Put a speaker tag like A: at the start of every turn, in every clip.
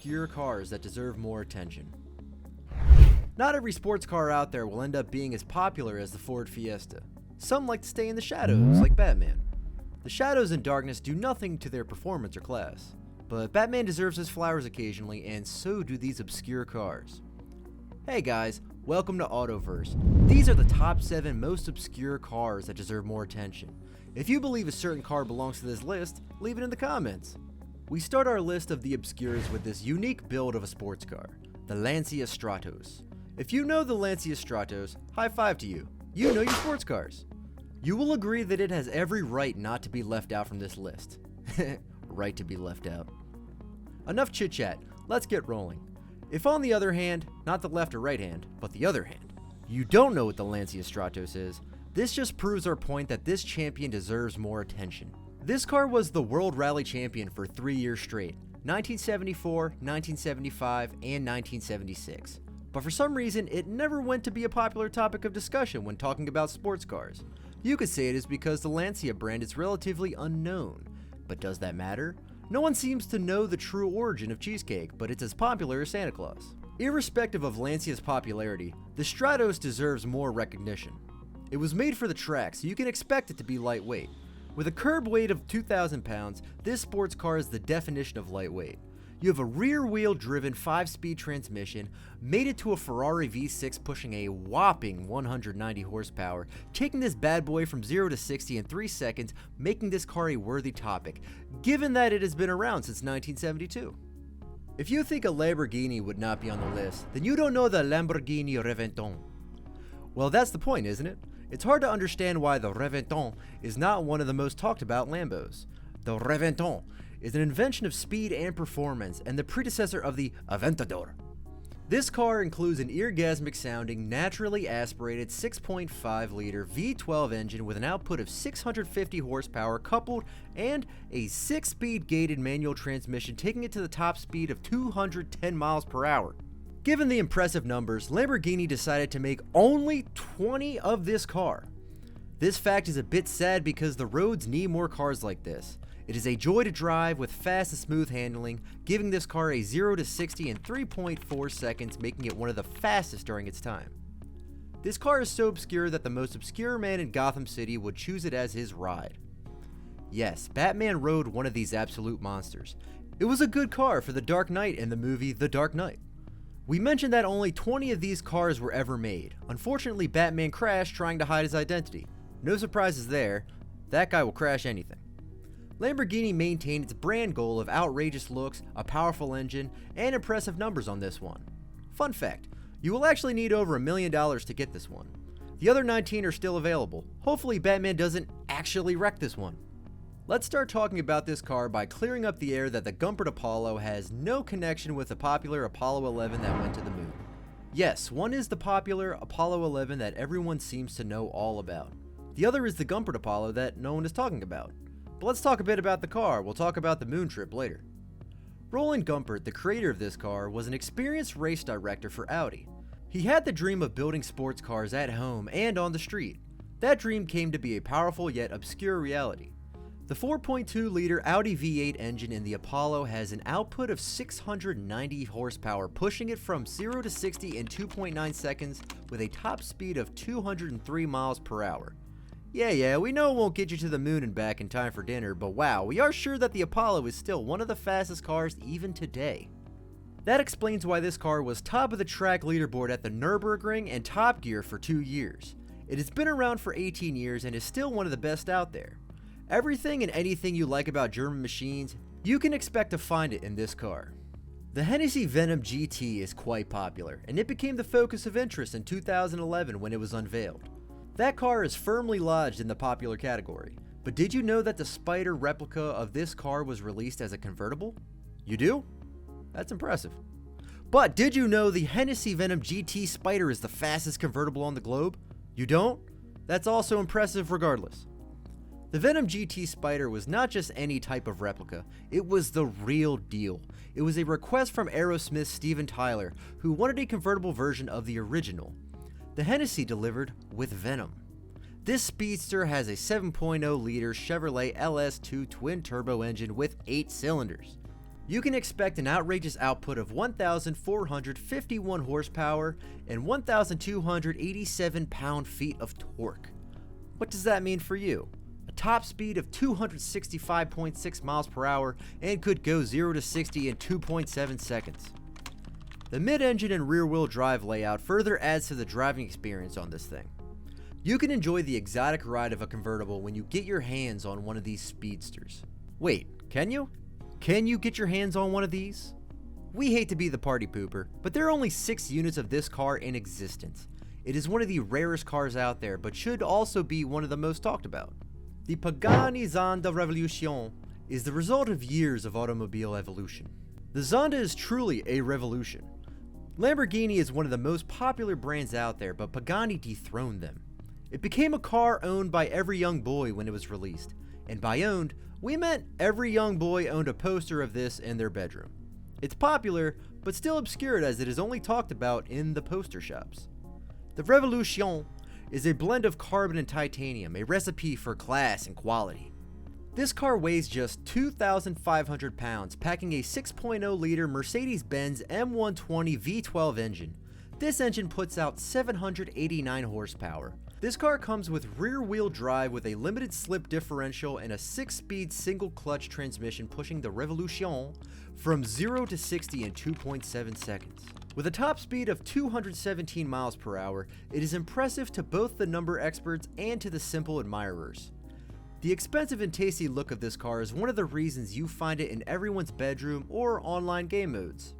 A: obscure cars that deserve more attention. Not every sports car out there will end up being as popular as the Ford Fiesta. Some like to stay in the shadows, like Batman. The shadows and darkness do nothing to their performance or class. But Batman deserves his flowers occasionally, and so do these obscure cars. Hey guys, welcome to Autoverse. These are the top 7 most obscure cars that deserve more attention. If you believe a certain car belongs to this list, leave it in the comments. We start our list of the obscures with this unique build of a sports car, the Lancia Stratos. If you know the Lancia Stratos, high five to you. You know your sports cars. You will agree that it has every right not to be left out from this list. Right to be left out. Enough chit chat, let's get rolling. If on the other hand, not the left or right hand, but the other hand, you don't know what the Lancia Stratos is, this just proves our point that this champion deserves more attention. This car was the World Rally Champion for 3 years straight, 1974, 1975, and 1976. But for some reason, it never went to be a popular topic of discussion when talking about sports cars. You could say it is because the Lancia brand is relatively unknown. But does that matter? No one seems to know the true origin of cheesecake, but it's as popular as Santa Claus. Irrespective of Lancia's popularity, the Stratos deserves more recognition. It was made for the track, so you can expect it to be lightweight. With a curb weight of 2,000 pounds, this sports car is the definition of lightweight. You have a rear-wheel driven 5-speed transmission, mated to a Ferrari V6 pushing a whopping 190 horsepower, taking this bad boy from 0 to 60 in 3 seconds, making this car a worthy topic, given that it has been around since 1972. If you think a Lamborghini would not be on the list, then you don't know the Lamborghini Reventon. Well, that's the point, isn't it? It's hard to understand why the Reventon is not one of the most talked about Lambos. The Reventon is an invention of speed and performance and the predecessor of the Aventador. This car includes an orgasmic sounding, naturally aspirated 6.5 liter V12 engine with an output of 650 horsepower coupled and a 6-speed gated manual transmission taking it to the top speed of 210 miles per hour. Given the impressive numbers, Lamborghini decided to make only 20 of this car. This fact is a bit sad because the roads need more cars like this. It is a joy to drive with fast and smooth handling, giving this car a 0 to 60 in 3.4 seconds, making it one of the fastest during its time. This car is so obscure that the most obscure man in Gotham City would choose it as his ride. Yes, Batman rode one of these absolute monsters. It was a good car for the Dark Knight in the movie The Dark Knight. We mentioned that only 20 of these cars were ever made. Unfortunately, Batman crashed trying to hide his identity. No surprises there, that guy will crash anything. Lamborghini maintained its brand goal of outrageous looks, a powerful engine, and impressive numbers on this one. Fun fact, you will actually need over $1 million to get this one. The other 19 are still available. Hopefully Batman doesn't actually wreck this one. Let's start talking about this car by clearing up the air that the Gumpert Apollo has no connection with the popular Apollo 11 that went to the moon. Yes, one is the popular Apollo 11 that everyone seems to know all about. The other is the Gumpert Apollo that no one is talking about. But let's talk a bit about the car. We'll talk about the moon trip later. Roland Gumpert, the creator of this car, was an experienced race director for Audi. He had the dream of building sports cars at home and on the street. That dream came to be a powerful yet obscure reality. The 4.2-liter Audi V8 engine in the Apollo has an output of 690 horsepower, pushing it from 0 to 60 in 2.9 seconds with a top speed of 203 miles per hour. Yeah, we know it won't get you to the moon and back in time for dinner, but wow, we are sure that the Apollo is still one of the fastest cars even today. That explains why this car was top of the track leaderboard at the Nürburgring and Top Gear for 2 years. It has been around for 18 years and is still one of the best out there. Everything and anything you like about German machines, you can expect to find it in this car. The Hennessy Venom GT is quite popular, and it became the focus of interest in 2011 when it was unveiled. That car is firmly lodged in the popular category, but did you know that the Spider replica of this car was released as a convertible? You do? That's impressive. But did you know the Hennessy Venom GT Spider is the fastest convertible on the globe? You don't? That's also impressive regardless. The Venom GT Spider was not just any type of replica, it was the real deal. It was a request from Aerosmith's Steven Tyler, who wanted a convertible version of the original. The Hennessy delivered with Venom. This speedster has a 7.0-liter Chevrolet LS2 twin-turbo engine with 8 cylinders. You can expect an outrageous output of 1,451 horsepower and 1,287 pound-feet of torque. What does that mean for you? A top speed of 265.6 miles per hour and could go 0 to 60 in 2.7 seconds. The mid-engine and rear-wheel drive layout further adds to the driving experience on this thing. You can enjoy the exotic ride of a convertible when you get your hands on one of these speedsters. Wait, can you? Can you get your hands on one of these? We hate to be the party pooper, but there are only 6 units of this car in existence. It is one of the rarest cars out there, but should also be one of the most talked about. The Pagani Zonda Revolution is the result of years of automobile evolution. The Zonda is truly a revolution. Lamborghini is one of the most popular brands out there, but Pagani dethroned them. It became a car owned by every young boy when it was released, and by owned, we meant every young boy owned a poster of this in their bedroom. It's popular, but still obscured as it is only talked about in the poster shops. The Revolution is a blend of carbon and titanium, a recipe for class and quality. This car weighs just 2,500 pounds, packing a 6.0-liter Mercedes-Benz M120 V12 engine. This engine puts out 789 horsepower. This car comes with rear-wheel drive with a limited slip differential and a 6-speed single-clutch transmission, pushing the Revolution from 0 to 60 in 2.7 seconds. With a top speed of 217 miles per hour, it is impressive to both the number experts and to the simple admirers. The expensive and tasty look of this car is one of the reasons you find it in everyone's bedroom or online game modes.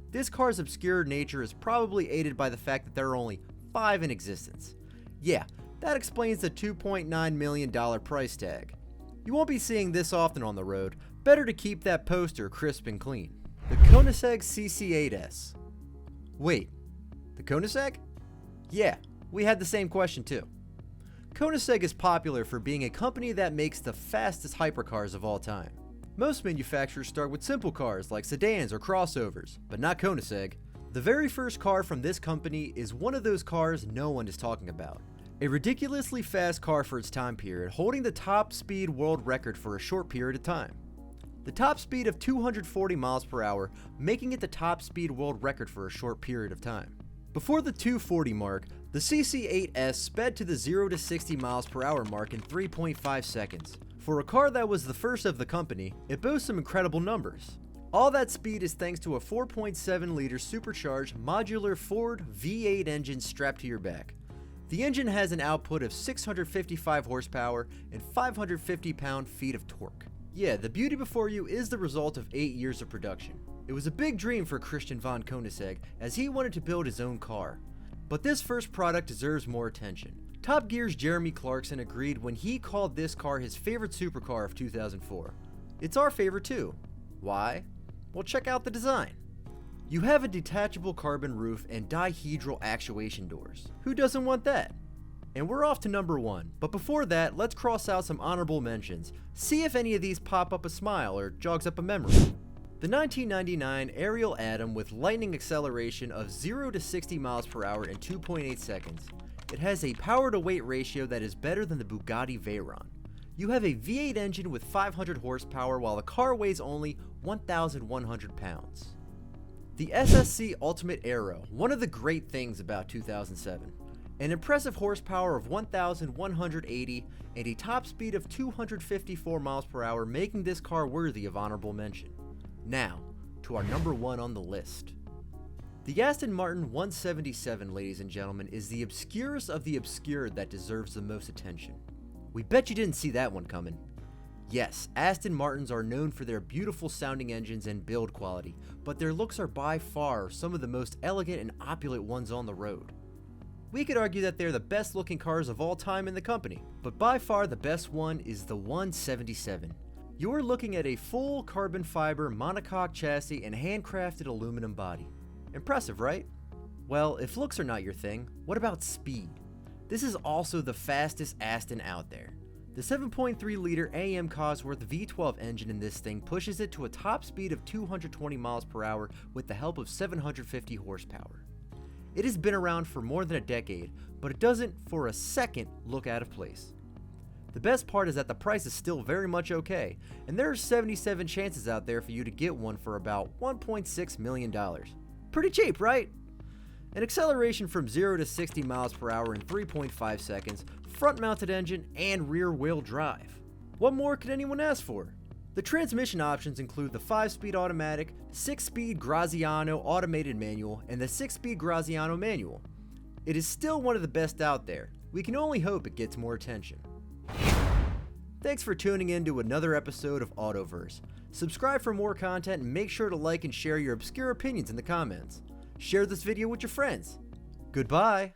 A: This car's obscure nature is probably aided by the fact that there are only 5 in existence. Yeah, that explains the $2.9 million price tag. You won't be seeing this often on the road. Better to keep that poster crisp and clean. The Koenigsegg CC8S. Wait, the Koenigsegg? Yeah, we had the same question too. Koenigsegg is popular for being a company that makes the fastest hypercars of all time. Most manufacturers start with simple cars like sedans or crossovers, but not Koenigsegg. The very first car from this company is one of those cars no one is talking about. A ridiculously fast car for its time period, holding the top speed world record for a short period of time. The top speed of 240 miles per hour, making it the top speed world record for a short period of time. Before the 240 mark, the CC8S sped to the 0 to 60 miles per hour mark in 3.5 seconds. For a car that was the first of the company, it boasts some incredible numbers. All that speed is thanks to a 4.7-liter supercharged modular Ford V8 engine strapped to your back. The engine has an output of 655 horsepower and 550 pound-feet of torque. Yeah, the beauty before you is the result of 8 years of production. It was a big dream for Christian von Koenigsegg as he wanted to build his own car. But this first product deserves more attention. Top Gear's Jeremy Clarkson agreed when he called this car his favorite supercar of 2004. It's our favorite too. Why? Well, check out the design. You have a detachable carbon roof and dihedral actuation doors. Who doesn't want that? And we're off to number 1, but before that, let's cross out some honorable mentions. See if any of these pop up a smile or jogs up a memory. The 1999 Ariel Atom with lightning acceleration of 0 to 60 miles per hour in 2.8 seconds. It has a power-to-weight ratio that is better than the Bugatti Veyron. You have a V8 engine with 500 horsepower while the car weighs only 1,100 pounds. The SSC Ultimate Aero, one of the great things about 2007. An impressive horsepower of 1,180 and a top speed of 254 miles per hour, making this car worthy of honorable mention. Now, to our number 1 on the list. The Aston Martin 177, ladies and gentlemen, is the obscurest of the obscure that deserves the most attention. We bet you didn't see that one coming. Yes, Aston Martins are known for their beautiful sounding engines and build quality, but their looks are by far some of the most elegant and opulent ones on the road. We could argue that they're the best looking cars of all time in the company, but by far the best one is the 177. You're looking at a full carbon fiber monocoque chassis and handcrafted aluminum body. Impressive, right? Well, if looks are not your thing, what about speed? This is also the fastest Aston out there. The 7.3-liter AM Cosworth V12 engine in this thing pushes it to a top speed of 220 miles per hour with the help of 750 horsepower. It has been around for more than a decade, but it doesn't for a second look out of place. The best part is that the price is still very much okay, and there are 77 chances out there for you to get one for about $1.6 million. Pretty cheap, right? An acceleration from 0 to 60 miles per hour in 3.5 seconds, front-mounted engine, and rear-wheel drive. What more could anyone ask for? The transmission options include the 5-speed automatic, 6-speed Graziano automated manual, and the 6-speed Graziano manual. It is still one of the best out there. We can only hope it gets more attention. Thanks for tuning in to another episode of Autoverse. Subscribe for more content and make sure to like and share your obscure opinions in the comments. Share this video with your friends. Goodbye.